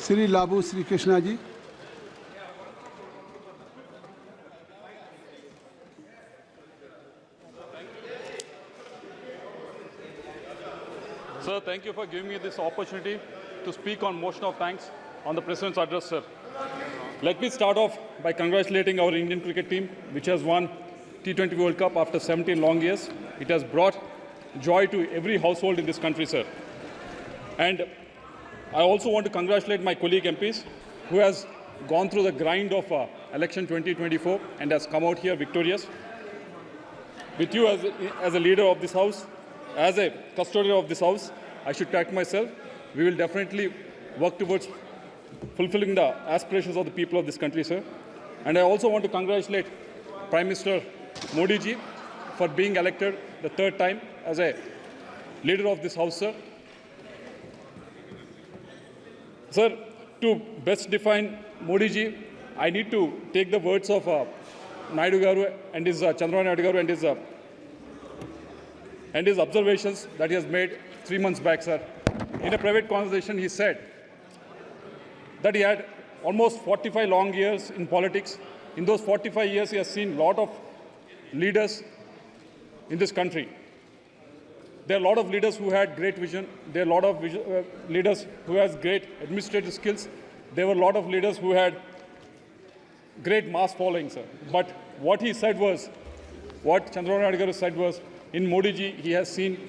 Sri Lavu Sri Krishna ji. Sir, thank you for giving me this opportunity to speak on motion of thanks on the President's address, sir. Let me start off by congratulating our Indian cricket team, which has won T20 World Cup after 17 long years. It has brought joy to every household in this country, sir. And I also want to congratulate my colleague MPs who has gone through the grind of election 2024 and has come out here victorious. With you as a leader of this house, as a custodian of this house, I should thank myself. We will definitely work towards fulfilling the aspirations of the people of this country, sir. And I also want to congratulate Prime Minister Modi ji for being elected the third time as a leader of this house, sir. Sir, to best define Modi ji, I need to take the words of Naidu Garu and his Chandrababu Naidu Garu and his observations that he has made 3 months back, sir. In a private conversation, he said that he had almost 45 long years in politics. In those 45 years, he has seen a lot of leaders in this country. There are a lot of leaders who had great vision. There are a lot of leaders who has great administrative skills. There were a lot of leaders who had great mass following, sir. But what he said was, what Chandrababu Naidu Garu said was, in Modi ji, he has seen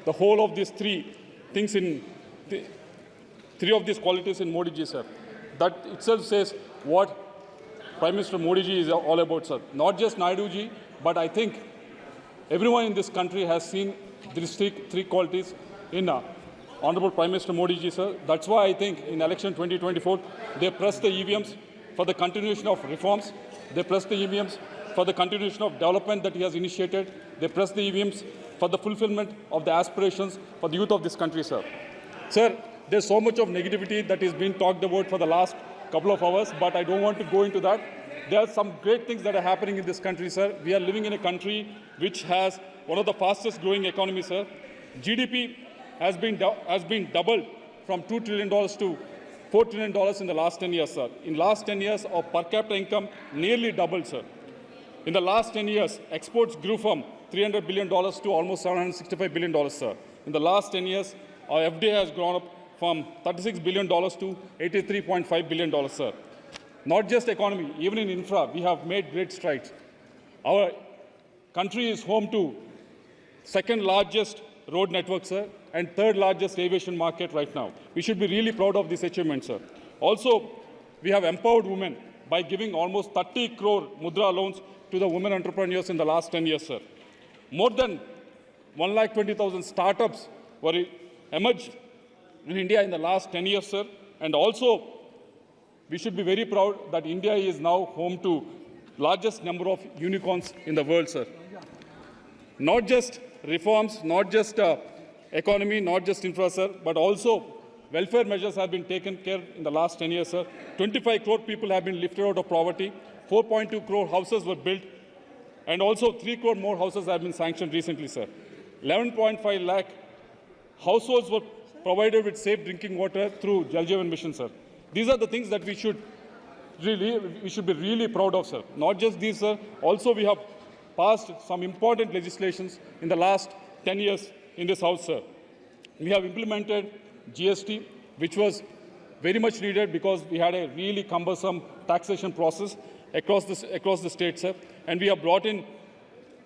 the whole of these three things in three of these qualities in Modi ji, sir. That itself says what Prime Minister Modi ji is all about, sir. Not just Naidu ji, but I think everyone in this country has seen these three qualities in Honorable Prime Minister Modi ji, sir. That's why I think in election 2024, they pressed the EVMs for the continuation of reforms. They pressed the EVMs for the continuation of development that he has initiated. They pressed the EVMs for the fulfillment of the aspirations for the youth of this country, sir. Sir, there's so much of negativity that is being talked about for the last couple of hours, but I don't want to go into that. There are some great things that are happening in this country, sir. We are living in a country which has one of the fastest growing economies, sir. GDP has been doubled from $2 trillion to $4 trillion in the last 10 years, sir. In last 10 years, our per capita income nearly doubled, sir. In the last 10 years, exports grew from $300 billion to almost $765 billion, sir. In the last 10 years, our FDI has grown up from $36 billion to $83.5 billion, sir. Not just economy, even in infra, we have made great strides. Our country is home to second largest road network, sir, and third largest aviation market right now. We should be really proud of this achievement, sir. Also, we have empowered women by giving almost 30 crore mudra loans to the women entrepreneurs in the last 10 years, sir. More than 120,000 startups were emerged in India in the last 10 years, sir. And also, we should be very proud that India is now home to largest number of unicorns in the world, sir. Not just reforms, not just economy, not just infra, sir, but also welfare measures have been taken care in the last 10 years, sir. 25 crore people have been lifted out of poverty. 4.2 crore houses were built. And also 3 crore more houses have been sanctioned recently, sir. 11.5 lakh households were provided with safe drinking water through Jal Jeevan Mission, sir. These are the things that we should be really proud of, sir. Not just these, sir. Also, we have passed some important legislations in the last 10 years in this house, sir. We have implemented GST, which was very much needed because we had a really cumbersome taxation process across the state, sir. And we have brought in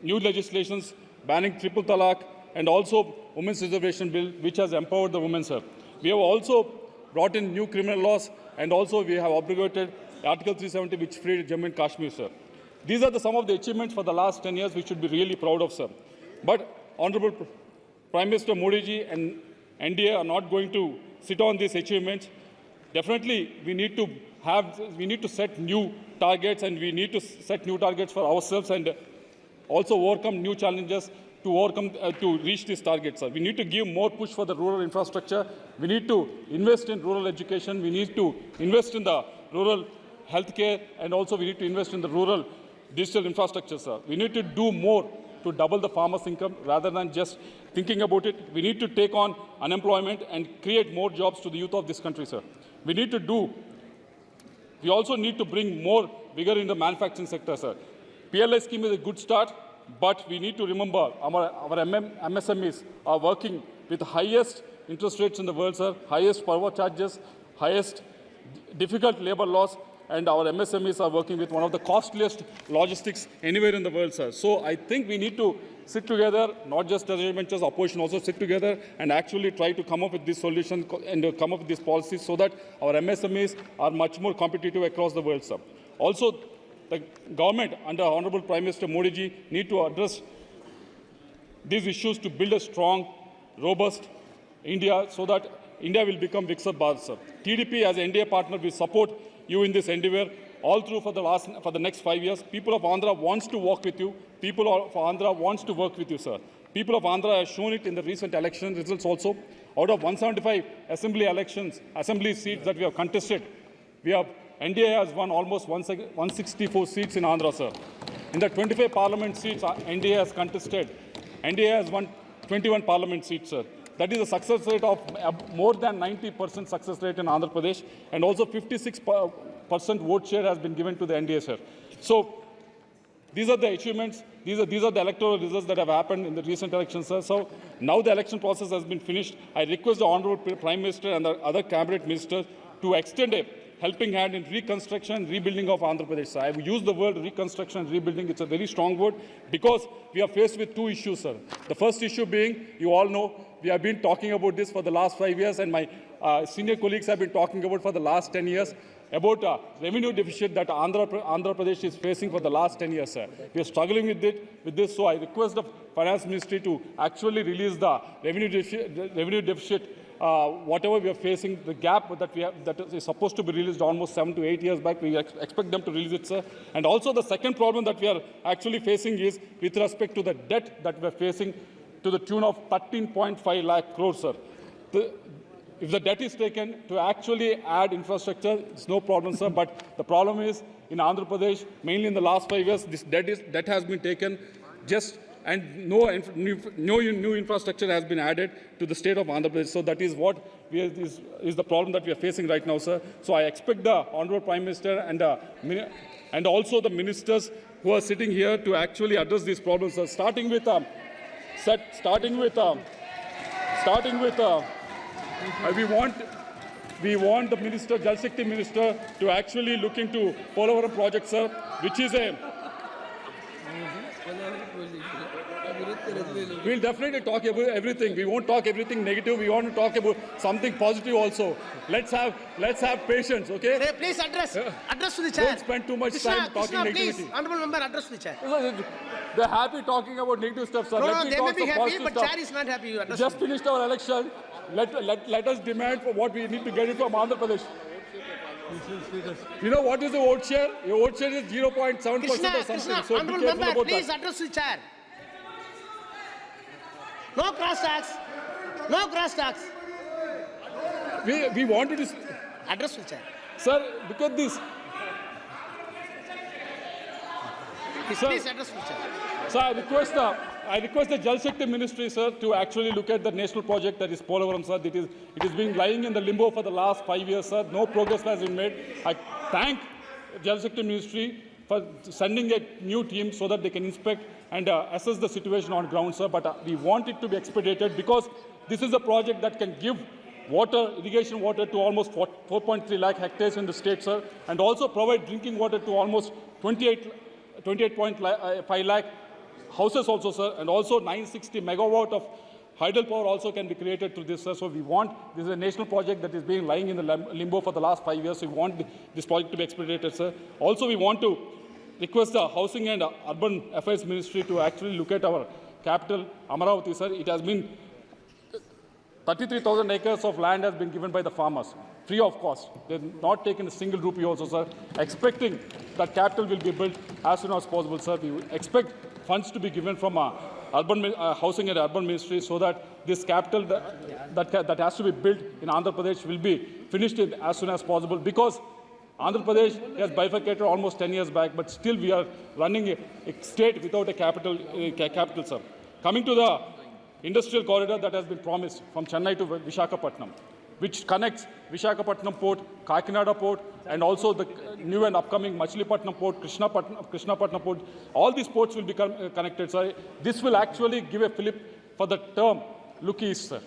new legislations banning triple talaq and also women's reservation bill, which has empowered the women, sir. We have also brought in new criminal laws, and also we have abrogated Article 370, which freed Jammu and Kashmir, sir. These are some of the achievements for the last 10 years we should be really proud of, sir. But Honorable Prime Minister Modi ji and NDA are not going to sit on these achievements. Definitely, we need to set new targets, and we need to set new targets for ourselves and also overcome new challenges to reach these targets, sir. We need to give more push for the rural infrastructure. We need to invest in rural education. We need to invest in the rural healthcare, and also we need to invest in the rural digital infrastructure, sir. We need to do more to double the farmers' income rather than just thinking about it. We need to take on unemployment and create more jobs to the youth of this country, sir. We also need to bring more vigor in the manufacturing sector, sir. PLI scheme is a good start, but we need to remember our MSMEs are working with the highest interest rates in the world, sir, highest power charges, highest difficult labor laws, and our MSMEs are working with one of the costliest logistics anywhere in the world, sir. So I think we need to sit together, not just as opposition, also sit together and actually try to come up with this solution and come up with these policies so that our MSMEs are much more competitive across the world, sir. Also, the government under Honorable Prime Minister Modi ji need to address these issues to build a strong, robust India so that India will become Viksit Bharat, sir. TDP as an NDA partner will support you in this endeavor all through for the next 5 years. People of Andhra wants to work with you. People of Andhra wants to work with you, sir. People of Andhra have shown it in the recent election results also. Out of 175 assembly seats that we have contested, NDA has won almost 164 seats in Andhra, sir. In the 25 parliament seats NDA has contested, NDA has won 21 parliament seats, sir. That is a success rate of more than 90% success rate in Andhra Pradesh, and also 56% vote share has been given to the NDA, sir. So these are the achievements. These are the electoral results that have happened in the recent elections, sir. So now the election process has been finished. I request the Honorable Prime Minister and the other cabinet ministers to extend a helping hand in reconstruction and rebuilding of Andhra Pradesh, sir. I have used the word reconstruction and rebuilding. It's a very strong word because we are faced with two issues, sir. The first issue being, you all know, we have been talking about this for the last 5 years, and my senior colleagues have been talking about for the last 10 years, about revenue deficit that Andhra Pradesh is facing for the last 10 years, sir. We are struggling with this, so I request the Finance Ministry to actually release the revenue deficit, whatever we are facing, the gap that is supposed to be released almost 7 to 8 years back. We expect them to release it, sir. And also the second problem that we are actually facing is with respect to the debt that we are facing to the tune of 13.5 lakh crores, sir. If the debt is taken to actually add infrastructure, it's no problem, sir. But the problem is in Andhra Pradesh, mainly in the last 5 years, this debt has been taken and no new infrastructure has been added to the state of Andhra Pradesh. So that is what is the problem that we are facing right now, sir. So I expect the Honorable Prime Minister and also the ministers who are sitting here to actually address these problems, sir. Starting with we want the minister, Jal Shakti minister, to actually look into Polavaram project, sir, which is a. We'll definitely talk about everything. We won't talk everything negative. We want to talk about something positive also. Let's have patience, okay? Hey, please address to the chair. Don't spend too much time talking negativity. Please, honorable member, address to the chair. They're happy talking about negative stuff, sir. No, they may be happy, but chair is not happy. We just finished our election. Let us demand for what we need to get it from Andhra Pradesh. You know what is the vote share? Your vote share is 0.7% or something. Krishna, So honorable be careful member, about please that. address to the chair. No cross talks. No cross talks. We wanted to Address to the chair. Sir, look at this. Please address to the chair. Sir, I request the Jal Shakti Ministry, sir, to actually look at the national project that is Polavaram, sir. It is being lying in the limbo for the last 5 years, sir. No progress has been made. I thank Jal Shakti Ministry for sending a new team so that they can inspect and assess the situation on ground, sir. But we want it to be expedited because this is a project that can give irrigation water to almost 4.3 lakh hectares in the state, sir, and also provide drinking water to almost 28.5 lakh houses also, sir, and also 960 megawatt of hydel power also can be created through this, sir. So this is a national project that is being lying in the limbo for the last 5 years. So we want this project to be expedited, sir. Also, we want to request the Housing and Urban Affairs Ministry to actually look at our capital, Amaravati, sir. It has been 33,000 acres of land has been given by the farmers, free of cost. They have not taken a single rupee also, sir. Expecting that capital will be built as soon as possible, sir. We expect funds to be given from Housing and Urban Ministry so that this capital that has to be built in Andhra Pradesh will be finished as soon as possible, because Andhra Pradesh has bifurcated almost 10 years back, but still we are running a state without a capital, sir. Coming to the industrial corridor that has been promised from Chennai to Visakhapatnam, which connects Visakhapatnam port, Kakinada port, and also the new and upcoming Machilipatnam port, Krishnapatnam port. All these ports will become connected. So this will actually give a fillip for the term look east, sir.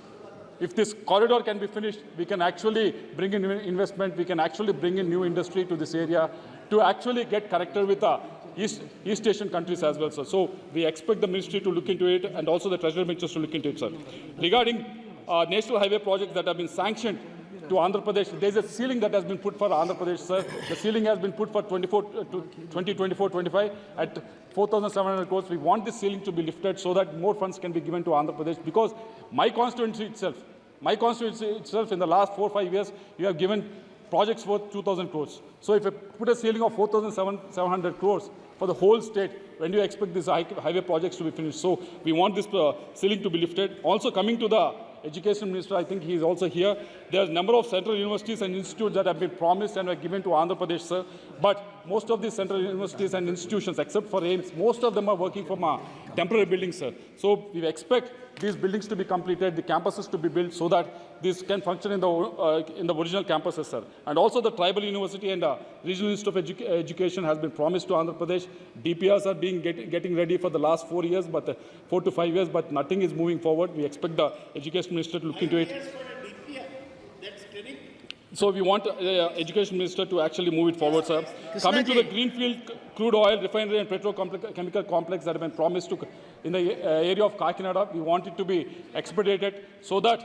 If this corridor can be finished, we can actually bring in investment, we can actually bring in new industry to this area to actually get connected with the East Asian countries as well, sir. So we expect the ministry to look into it and also the treasury ministers to look into it, sir. Regarding national highway projects that have been sanctioned to Andhra Pradesh, there is a ceiling that has been put for Andhra Pradesh, sir. The ceiling has been put for 2024-25 at 4,700 crores. We want this ceiling to be lifted so that more funds can be given to Andhra Pradesh, because my constituency itself in the last 4 or 5 years, you have given projects worth 2,000 crores. So if you put a ceiling of 4,700 crores for the whole state, when do you expect these highway projects to be finished? So we want this ceiling to be lifted. Also coming to the Education Minister, I think he is also here. There are a number of central universities and institutes that have been promised and were given to Andhra Pradesh, sir. But most of these central universities and institutions, except for AIMS, most of them are working from temporary buildings, sir. So we expect these buildings to be completed, the campuses to be built, so that this can function in the original campuses, sir. And also the tribal university and regional institute of education has been promised to Andhra Pradesh. DPRs are getting ready for the last 4 years, but 4 to 5 years, but nothing is moving forward. We expect the education minister to look into it. So we want the education minister to actually move it forward, sir. Coming to the greenfield crude oil refinery and petrochemical complex that have been promised to in the area of Kakinada, we want it to be expedited so that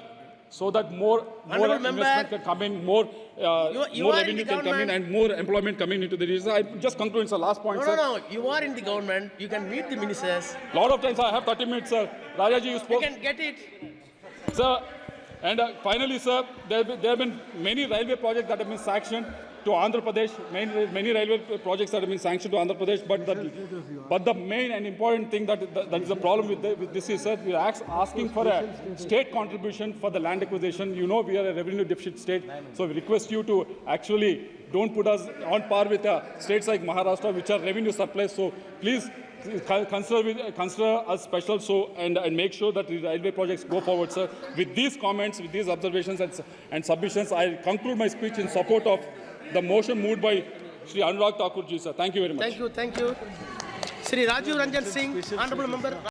more investment can come in, more revenue can come in, and more employment coming into the region. I just conclude, sir. Last point, sir. No. You are in the government. You can meet the ministers. Lot of times I have 30 minutes, sir. Rajaji, you spoke. You can get it. Sir, and finally, sir, there have been many railway projects that have been sanctioned to Andhra Pradesh. Many railway projects that have been sanctioned to Andhra Pradesh. But the main and important thing that is the problem with this is, sir, we are asking for a state contribution for the land acquisition. You know, we are a revenue deficit state, so we request you to actually don't put us on par with states like Maharashtra, which are revenue surplus. So please consider us special, and make sure that the railway projects go forward, sir. With these comments, with these observations and submissions, I conclude my speech in support of the motion moved by Shri Anurag Thakur ji, sir. Thank you very much. Thank you. Shri Rajiv Ranjan Singh, Honorable Member.